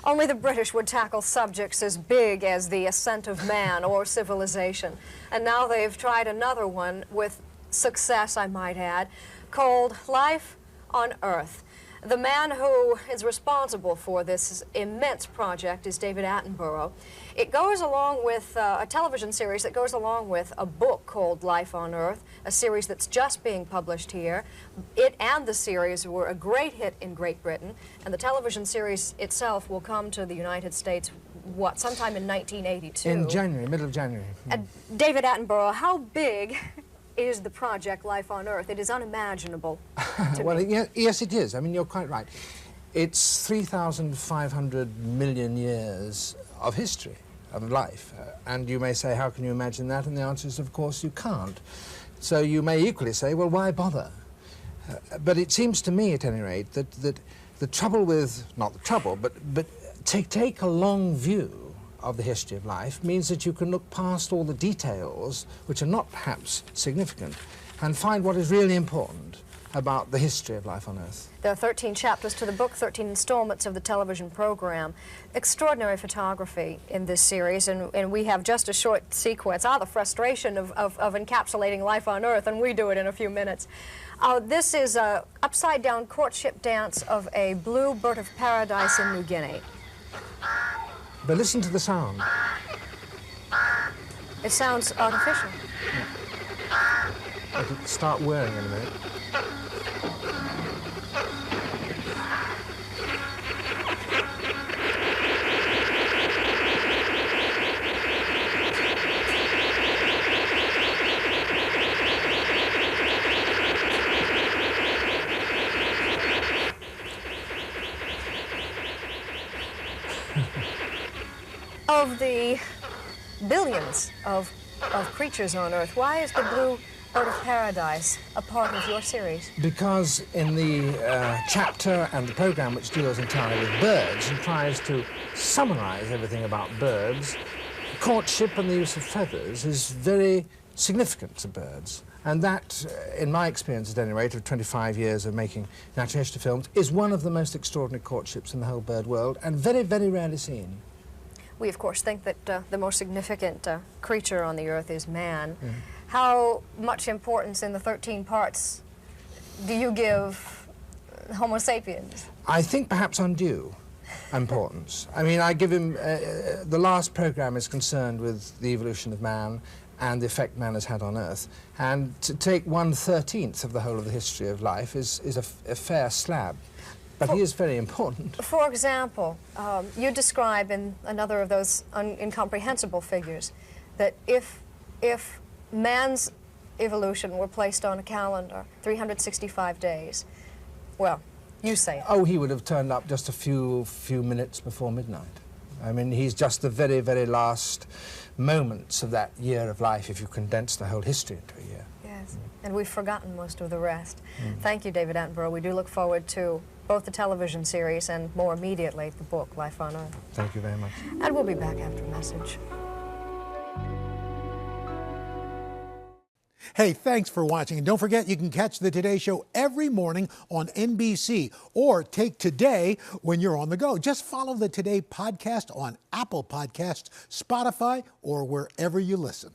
Only the British would tackle subjects as big as the ascent of man or civilization. And now they've tried another one with success, I might add, called Life on Earth. The man who is responsible for this immense project is David Attenborough. It goes along with a television series that goes along with a book called Life on Earth, a series that's just being published here. It and the series were a great hit in Great Britain, and the television series itself will come to the United States, what, sometime in 1982? In January, middle of January. David Attenborough, how big is the project Life on Earth? It is unimaginable to well, me. yes, it is. I mean, you're quite right. It's 3,500 million years of history, of life. And you may say, how can you imagine that? And the answer is, of course, you can't. So you may equally say, well, why bother? But it seems to me, at any rate, that the trouble with, not the trouble, but take a long view of the history of life means that you can look past all the details, which are not perhaps significant, and find what is really important about the history of life on Earth. There are 13 chapters to the book, 13 installments of the television program. Extraordinary photography in this series, and we have just a short sequence. The frustration of encapsulating life on Earth, and we do it in a few minutes. This is a upside-down courtship dance of a blue bird of paradise in New Guinea. But listen to the sound. It sounds artificial. Yeah. It'll start whirring in a minute. Of the billions of creatures on Earth, why is the blue bird of paradise a part of your series? Because in the chapter and the program which deals entirely with birds and tries to summarize everything about birds, courtship and the use of feathers is very significant to birds. And that, in my experience at any rate, of 25 years of making natural history films, is one of the most extraordinary courtships in the whole bird world, and very, very rarely seen. We, of course, think that the most significant creature on the Earth is man. Mm. How much importance in the 13 parts do you give Homo sapiens? I think perhaps undue importance. I mean, I give him... the last program is concerned with the evolution of man and the effect man has had on Earth. And to take 1/13 of the whole of the history of life is a fair slab. But he is very important. For example, you describe in another of those incomprehensible figures that if man's evolution were placed on a calendar, 365 days, well, you say it. Oh, he would have turned up just a few minutes before midnight. I mean, he's just the very, very last moments of that year of life if you condense the whole history into a year. Yes, and we've forgotten most of the rest. Thank you, David Attenborough. We do look forward to both the television series and, more immediately, the book, Life on Earth. Thank you very much. And we'll be back after a message. Hey, thanks for watching. And don't forget, you can catch the Today Show every morning on NBC or take Today when you're on the go. Just follow the Today podcast on Apple Podcasts, Spotify, or wherever you listen.